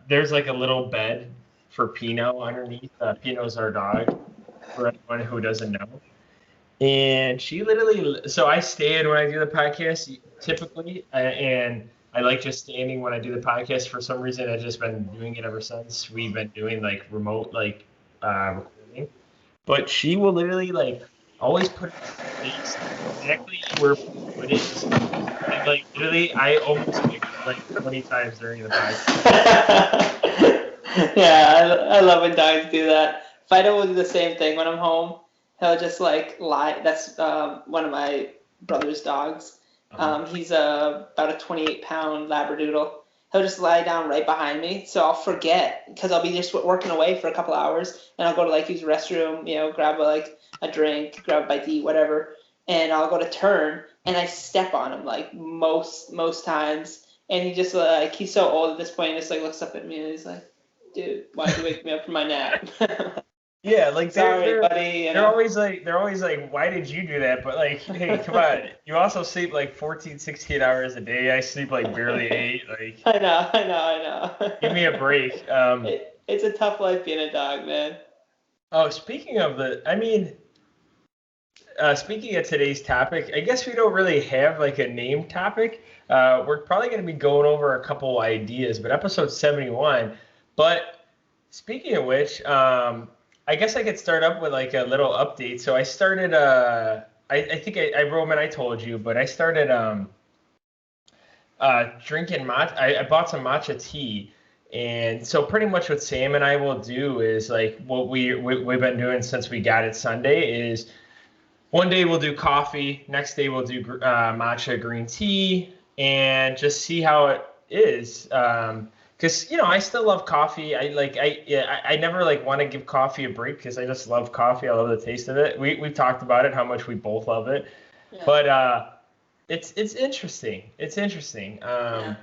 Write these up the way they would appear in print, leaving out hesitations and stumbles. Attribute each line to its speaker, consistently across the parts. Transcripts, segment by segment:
Speaker 1: there's like a little bed for Pino underneath. Pino's our dog, for anyone who doesn't know. And she literally, so I stand when I do the podcast typically, and I like just standing when I do the podcast. For some reason, I've just been doing it ever since. We've been doing like remote, like recording. But she will literally like always put her face exactly where Pino is. And like literally, I almost picked her like 20 times during the podcast.
Speaker 2: Yeah, I love when dogs do that. Fido will do the same thing when I'm home. He'll just like lie. That's one of my brother's dogs.
Speaker 1: Uh-huh.
Speaker 2: He's about a 28-pound Labradoodle. He'll just lie down right behind me, so I'll forget because I'll be just working away for a couple hours, and I'll go to like use the restroom, grab a drink, grab a bite to eat, whatever, and I'll go to turn, and I step on him like most times, and he just like he's so old at this point, he just like looks up at me and he's like, dude, why'd you wake me up from my nap?
Speaker 1: Yeah, like
Speaker 2: Sorry, buddy.
Speaker 1: they're always like, why did you do that? But like, hey, come on. You also sleep like 14, 16 hours a day. I sleep like barely 8. Like,
Speaker 2: I
Speaker 1: give me a
Speaker 2: know.
Speaker 1: break.
Speaker 2: It's a tough life being a dog, man.
Speaker 1: Oh, speaking of speaking of today's topic, I guess we don't really have like a name topic. We're probably going to be going over a couple ideas, but episode 71. But speaking of which, I guess I could start up with like a little update. So I started, I think Roman, I told you, but I started drinking matcha. I bought some matcha tea. And so pretty much what Sam and I will do is like what we've been doing since we got it Sunday is one day we'll do coffee, next day we'll do matcha green tea, and just see how it is. Because I still love coffee. I never like want to give coffee a break because I just love coffee. I love the taste of it. We've talked about it, how much we both love it.
Speaker 2: Yeah,
Speaker 1: But it's interesting. It's interesting.
Speaker 2: yeah.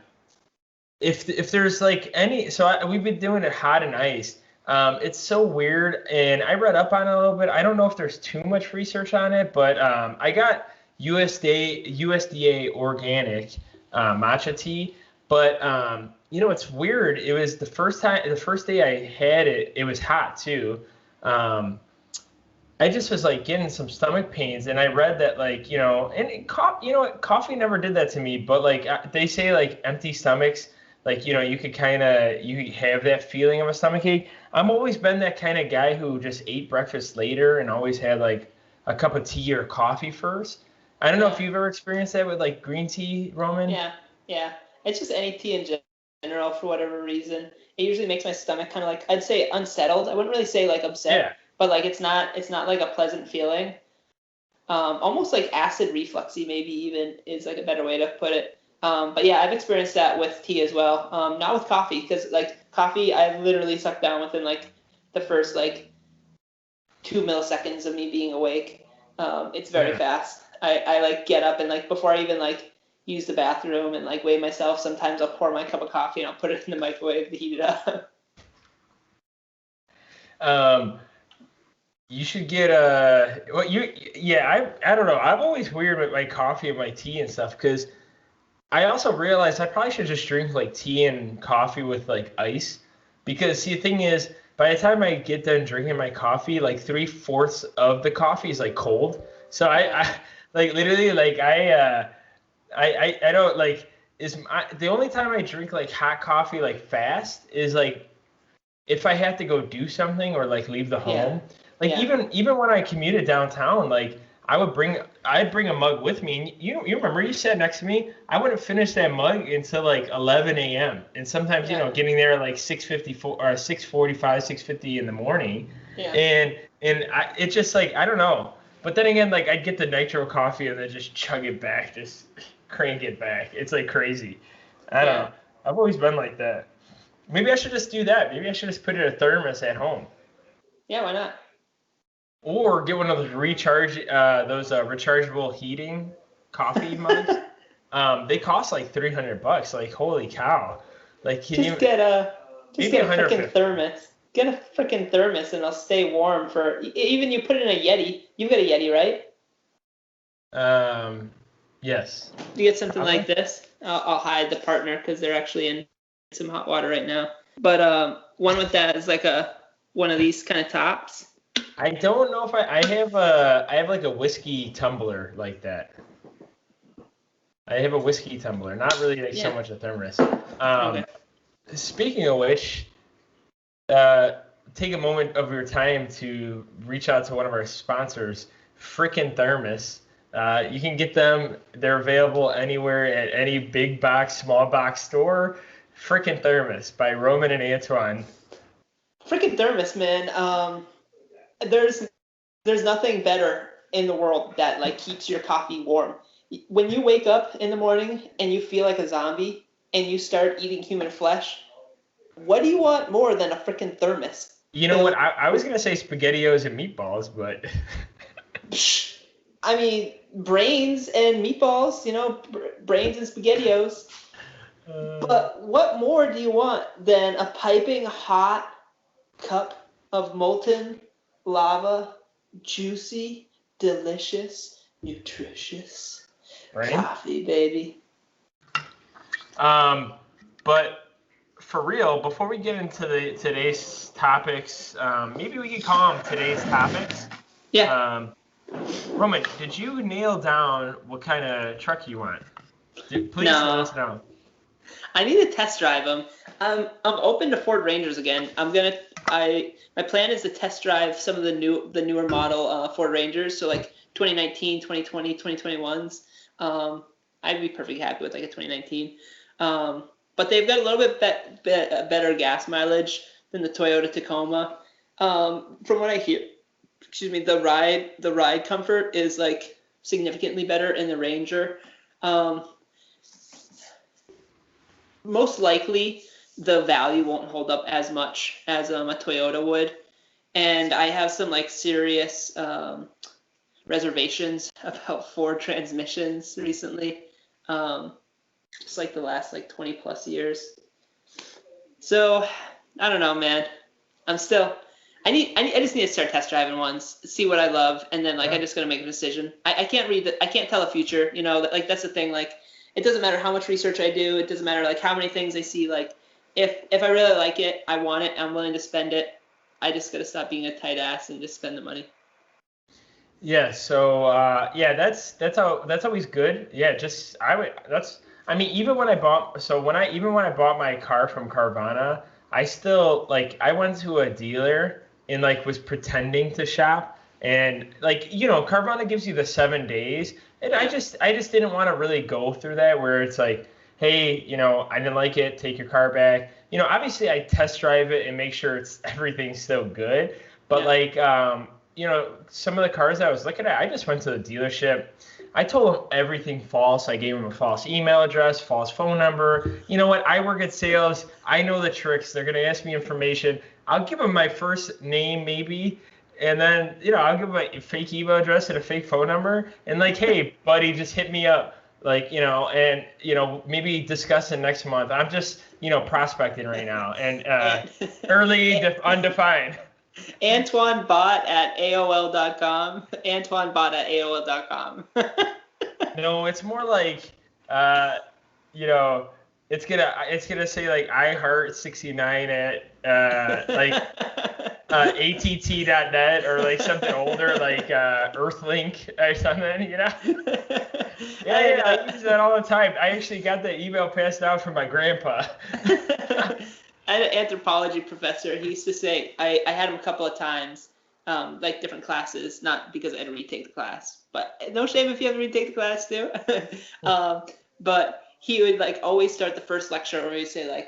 Speaker 1: If there's like any, so we've been doing it hot and iced. It's so weird, and I read up on it a little bit. I don't know if there's too much research on it, but I got USDA organic matcha tea. But it's weird. It was the first day I had it. It was hot too. Um, I just was like getting some stomach pains, and I read that like and coffee, coffee never did that to me, but like they say like empty stomachs, like you could you have that feeling of a stomach ache. I'm always been that kind of guy who just ate breakfast later and always had like a cup of tea or coffee first. I don't know if
Speaker 2: Yeah,
Speaker 1: you've ever experienced that with like green tea, Roman.
Speaker 2: yeah, yeah. It's just any tea in general for whatever reason. It usually makes my stomach kind of like I'd say unsettled. I wouldn't really say like
Speaker 1: Yeah.
Speaker 2: upset, but like it's not like a pleasant feeling. Almost like acid refluxy, maybe even is like a better way to put it. But yeah, I've experienced that with tea as well. Not with coffee, because like coffee, I literally suck down within like the first like 2 milliseconds of me being awake. It's very
Speaker 1: Yeah.
Speaker 2: fast. I like get up and like before I even like use the bathroom and like weigh myself, sometimes I'll pour my cup of coffee and I'll put it in the microwave to heat it up.
Speaker 1: Um, You should get I don't know. I'm always weird with my coffee and my tea and stuff because I also realized I probably should just drink like tea and coffee with like ice because see the thing is by the time I get done drinking my coffee, like 3/4 of the coffee is like cold. So
Speaker 2: Yeah,
Speaker 1: I like literally like I don't like the only time I drink like hot coffee like fast is like if I had to go do something or like leave the
Speaker 2: yeah,
Speaker 1: home, like
Speaker 2: yeah,
Speaker 1: even when I commuted downtown, like I'd bring a mug with me. And you remember you sat next to me. I wouldn't finish that mug until like 11 a.m. And sometimes
Speaker 2: yeah,
Speaker 1: getting there at like 6:54 or 6:45, 6:50 in the morning,
Speaker 2: yeah,
Speaker 1: it's just like I don't know. But then again, like I'd get the nitro coffee and then just chug it back, just crank it back. It's like crazy. I don't
Speaker 2: yeah,
Speaker 1: know. I've always been like that. Maybe I should just do that. Maybe I should just put it in a thermos at home,
Speaker 2: yeah. Why not?
Speaker 1: or get one of those rechargeable heating coffee mugs. They cost like $300. Like holy cow! Like can
Speaker 2: Just
Speaker 1: you
Speaker 2: get a just
Speaker 1: maybe
Speaker 2: get a freaking
Speaker 1: 150?
Speaker 2: thermos. Get a freaking thermos and it'll stay warm for even you put it in a Yeti. You've got a Yeti, right?
Speaker 1: Um, yes,
Speaker 2: You get something like
Speaker 1: probably.
Speaker 2: this. I'll hide the partner because they're actually in. some hot water right now. But one with that is like one of these kind of tops.
Speaker 1: I don't know if I have like a whiskey tumbler like that. I have a whiskey tumbler, not really like so much a thermos.
Speaker 2: Okay.
Speaker 1: Speaking of which, take a moment of your time to reach out to one of our sponsors, Frickin' Thermos. You can get them. They're available anywhere at any big box, small box store. Frickin' Thermos by Roman and Antoine.
Speaker 2: Frickin' Thermos, man. There's nothing better in the world that like keeps your coffee warm. When you wake up in the morning and you feel like a zombie and you start eating human flesh, what do you want more than a frickin' thermos?
Speaker 1: You know what? I was gonna say SpaghettiOs and meatballs, but
Speaker 2: I mean, brains and meatballs, brains and SpaghettiOs. But what more do you want than a piping hot cup of molten lava, juicy, delicious, nutritious coffee, baby?
Speaker 1: But for real, before we get into today's topics, maybe we could call them today's topics.
Speaker 2: Yeah.
Speaker 1: Roman, did you nail down what kind of truck you want? Please let us know.
Speaker 2: I need to test drive them. I'm open to Ford Rangers again. My plan is to test drive some of the newer model Ford Rangers. So like 2019, 2020, 2021s. I'd be perfectly happy with like a 2019. But they've got a little bit better gas mileage than the Toyota Tacoma. From what I hear, the ride comfort is like significantly better in the Ranger. Most likely the value won't hold up as much as a Toyota would. And I have some like serious reservations about Ford transmissions recently. Just like the last like 20 plus years. So I don't know, man. I just need to start test driving ones, see what I love, and then like I just gotta make a decision. I can't tell the future, like that's the thing. Like it doesn't matter how much research I do, it doesn't matter like how many things I see. Like if I really like it, I want it, I'm willing to spend it. I just gotta stop being a tight ass and just spend the money.
Speaker 1: Yeah, so that's always good. Yeah, even when I bought my car from Carvana, I still I went to a dealer and like was pretending to shop, and Carvana gives you the 7 days, and I just didn't want to really go through that where it's like, hey, I didn't like it, take your car back. Obviously I test drive it and make sure everything's still good, but some of the cars that I was looking at, I just went to the dealership. I told them everything false. I gave them a false email address, false phone number. You know what? I work at sales. I know the tricks. They're going to ask me information. I'll give them my first name maybe, and then, I'll give them a fake email address and a fake phone number. And hey, buddy, just hit me up. And, maybe discuss it next month. I'm just, prospecting right now. And early, undefined.
Speaker 2: AntoineBot at AOL.com. AntoineBot@AOL.com.
Speaker 1: No, it's more like, it's gonna say like iHeart69 at att.net or like something older like Earthlink or something, Yeah, I use that all the time. I actually got the email passed down from my grandpa.
Speaker 2: I had an anthropology professor. He used to say, I had him a couple of times, like different classes, not because I had to retake the class, but no shame if you have to retake the class too. But he would always start the first lecture where he'd say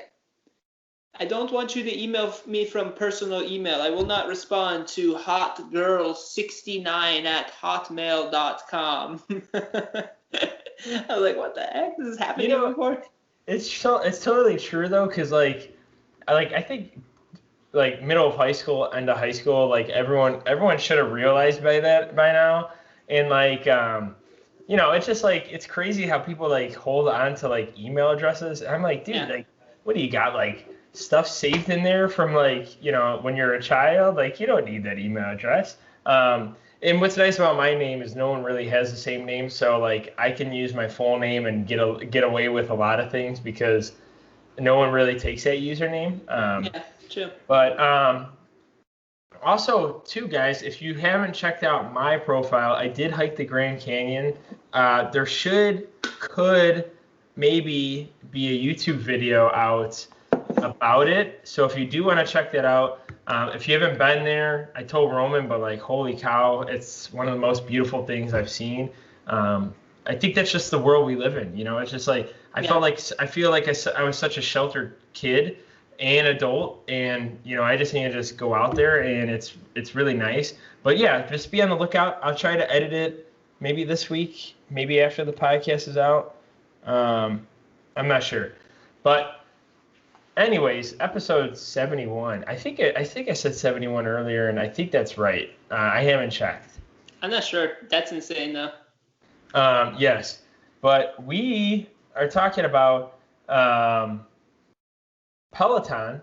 Speaker 2: I don't want you to email me from personal email. I will not respond to hotgirl69@hotmail.com. I was like, what the heck? This is happening before?
Speaker 1: It's totally true though, because I think middle of high school, end of high school, everyone should have realized by now. And it's just it's crazy how people hold on to email addresses. I'm like, dude, what do you got? Stuff saved in there from when you're a child? You don't need that email address. And what's nice about my name is no one really has the same name, so I can use my full name and get away with a lot of things because no one really takes that username.
Speaker 2: Yeah, true.
Speaker 1: But also, too, guys, if you haven't checked out my profile, I did hike the Grand Canyon. There could maybe be a YouTube video out about it. So if you do want to check that out, if you haven't been there, I told Roman, but like, holy cow, it's one of the most beautiful things I've seen. I think that's just the world we live in. You know, it's just like I feel like I was such a sheltered kid and adult, and you know, I just need to just go out there, and it's really nice. But yeah, just be on the lookout. I'll try to edit it maybe this week, maybe after the podcast is out. I'm not sure, but anyways, episode 71. I think I said 71 earlier, and I think that's right. I haven't checked.
Speaker 2: I'm not sure. That's insane, though.
Speaker 1: Yes, but we are talking about Peloton,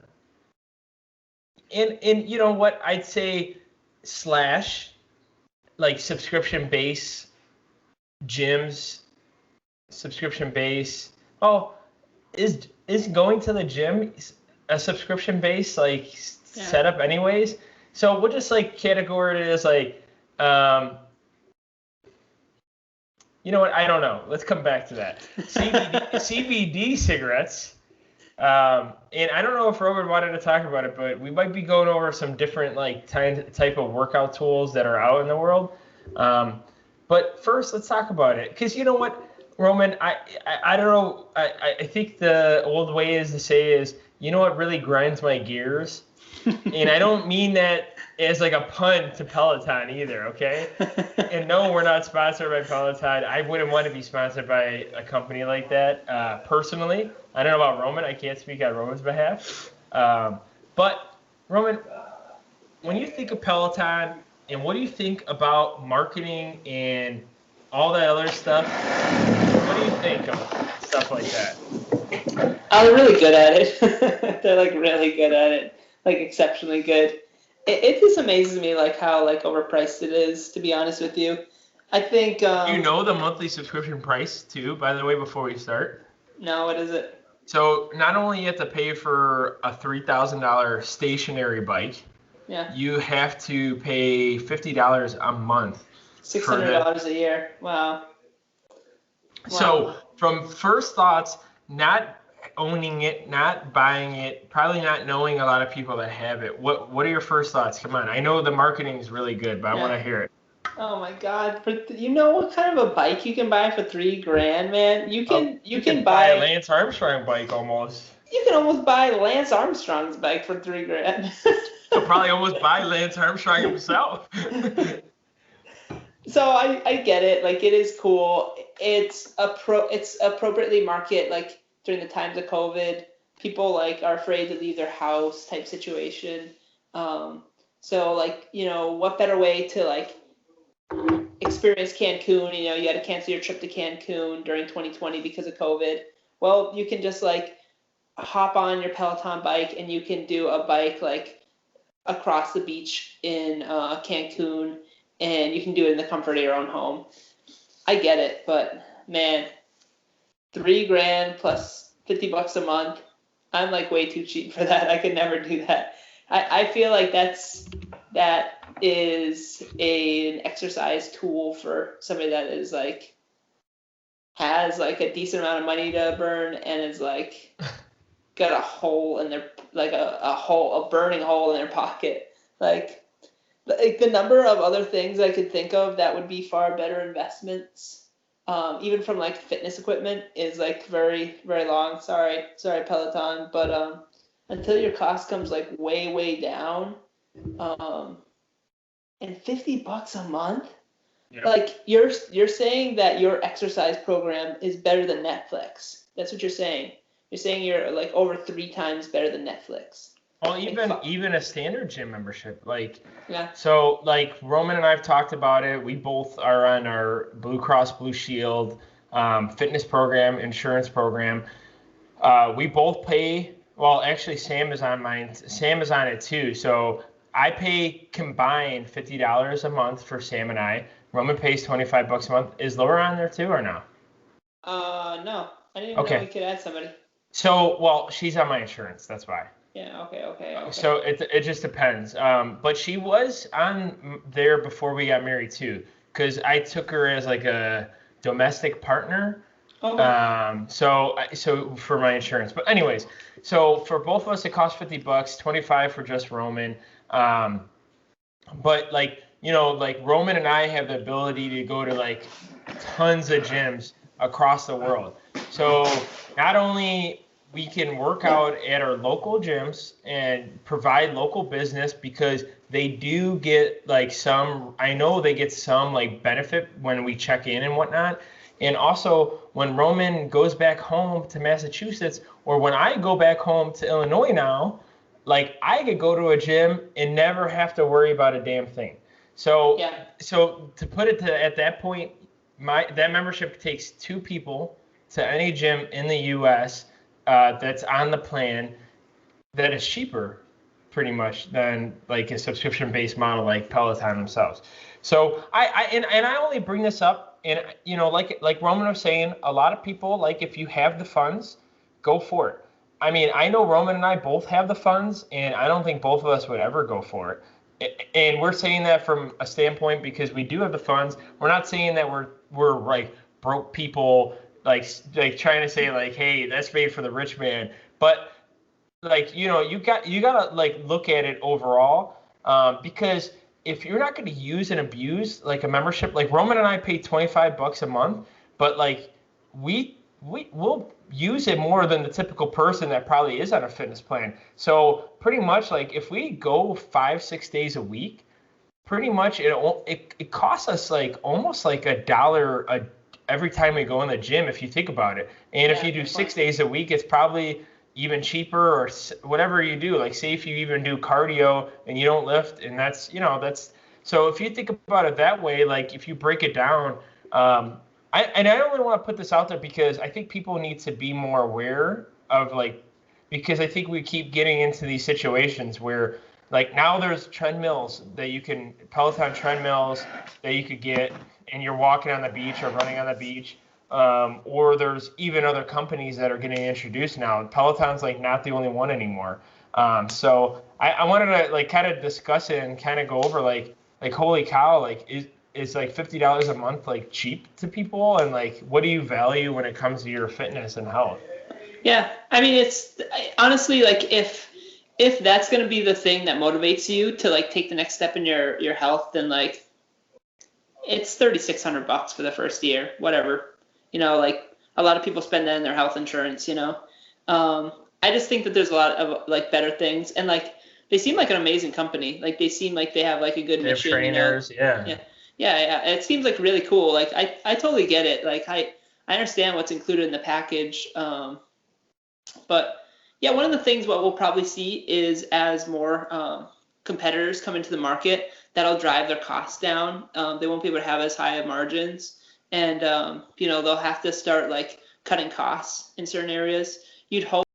Speaker 1: and you know what I'd say / like subscription base gyms, subscription base. Oh, is going to the gym a subscription base like setup anyways? So we'll just like categorize it as like you know what? I don't know. Let's come back to that. CBD cigarettes. And I don't know if Roman wanted to talk about it, but we might be going over some different like type of workout tools that are out in the world. But first, let's talk about it. Because you know what, Roman, I don't know. I think the old way is to say is, you know what really grinds my gears? And I don't mean that as like a pun to Peloton either, okay? And no, we're not sponsored by Peloton. I wouldn't want to be sponsored by a company like that personally. I don't know about Roman. I can't speak on Roman's behalf. But, Roman, when you think of Peloton, and what do you think about marketing and all that other stuff? What do you think of stuff like that?
Speaker 2: They're really good at it. They're like really good at it. Like exceptionally good. It just amazes me like how like overpriced it is, to be honest with you. I think
Speaker 1: you know the monthly subscription price too, by the way, before we start?
Speaker 2: No, what is it?
Speaker 1: So not only you have to pay for a $3,000 stationary bike, you have to pay $50 a month.
Speaker 2: $600 a year. Wow.
Speaker 1: So from first thoughts, not owning it, not buying it, probably not knowing a lot of people that have it. What are your first thoughts? Come on, I know the marketing is really good, but I want to hear it.
Speaker 2: Oh my God! You know what kind of a bike you can buy for $3,000, man? You can buy
Speaker 1: a Lance Armstrong bike almost.
Speaker 2: You can almost buy Lance Armstrong's bike for $3,000.
Speaker 1: You'll probably almost buy Lance Armstrong himself.
Speaker 2: So I get it. Like it is cool. It's appropriately marketed like during the times of COVID. People like are afraid to leave their house type situation. So like, you know, what better way to like experience Cancun? You know, you had to cancel your trip to Cancun during 2020 because of COVID. Well, you can just like hop on your Peloton bike and you can do a bike like across the beach in Cancun, and you can do it in the comfort of your own home. I get it, but man, $3,000 plus $50 a month. I'm like way too cheap for that. I could never do that. I feel like that is an exercise tool for somebody that is like has like a decent amount of money to burn and is like got a hole in their like a burning hole in their pocket. Like the number of other things I could think of that would be far better investments, even from like fitness equipment, is like very, very long. Sorry, Peloton, but until your cost comes like way down, and $50 a month, like you're saying that your exercise program is better than Netflix. That's what you're saying. You're saying you're like over 3 times better than Netflix.
Speaker 1: Well, even a standard gym membership, like so like Roman and I have talked about it. We both are on our Blue Cross Blue Shield fitness program, insurance program. We both pay. Well, actually, Sam is on mine. Sam is on it too. So I pay combined $50 a month for Sam and I. Roman pays $25 a month. Is Laura on there too or no?
Speaker 2: No. I didn't even know we could add somebody.
Speaker 1: So, well, she's on my insurance. That's why.
Speaker 2: Yeah. Okay.
Speaker 1: So it just depends. But she was on there before we got married too, because I took her as like a domestic partner.
Speaker 2: Okay.
Speaker 1: So for my insurance. But anyways, so for both of us, it cost $50, 25 for just Roman. Um, but like like Roman and I have the ability to go to like tons of gyms across the world. So not only we can work out at our local gyms and provide local business because they do get like some, I know they get some like benefit when we check in and whatnot. And also when Roman goes back home to Massachusetts, or when I go back home to Illinois now, like I could go to a gym and never have to worry about a damn thing. So
Speaker 2: Yeah.
Speaker 1: so to put it to at that point, that membership takes two people to any gym in the U.S. That's on the plan that is cheaper, pretty much, than like a subscription-based model like Peloton themselves. So and I only bring this up, and like Roman was saying, a lot of people like if you have the funds, go for it. I mean, I know Roman and I both have the funds, and I don't think both of us would ever go for it. And we're saying that from a standpoint because we do have the funds. We're not saying that we're like broke people, like trying to say like, hey, that's made for the rich man. But like you gotta like look at it overall, because if you're not going to use and abuse like a membership, like Roman and I pay $25 a month, but like will use it more than the typical person that probably is on a fitness plan. So pretty much like if we go 5-6 days a week, pretty much it costs us like almost like $1 every time we go in the gym if you think about it. And if
Speaker 2: Yeah.
Speaker 1: you do 6 days a week, it's probably even cheaper, or whatever you do. Like say if you even do cardio and you don't lift, and that's so if you think about it that way, like if you break it down, I don't really want to put this out there because I think people need to be more aware of like, because I think we keep getting into these situations where like now there's treadmills that you can, Peloton treadmills that you could get, and you're walking on the beach or running on the beach. Or there's even other companies that are getting introduced now. Peloton's like not the only one anymore. So I wanted to like kind of discuss it and kind of go over like holy cow, like is like $50 a month like cheap to people, and like what do you value when it comes to your fitness and health?
Speaker 2: Yeah. I mean, honestly like if that's gonna be the thing that motivates you to like take the next step in your health, then like it's $3,600 for the first year, whatever. Like a lot of people spend that in their health insurance. I just think that there's a lot of like better things, and like they seem like an amazing company. Like they seem like they have like a good
Speaker 1: They have
Speaker 2: mission.
Speaker 1: trainers,
Speaker 2: Yeah.
Speaker 1: yeah.
Speaker 2: Yeah. It seems like really cool. Like I totally get it. Like I understand what's included in the package. But yeah, one of the things what we'll probably see is as more competitors come into the market, that'll drive their costs down. They won't be able to have as high of margins, and they'll have to start like cutting costs in certain areas. You'd hope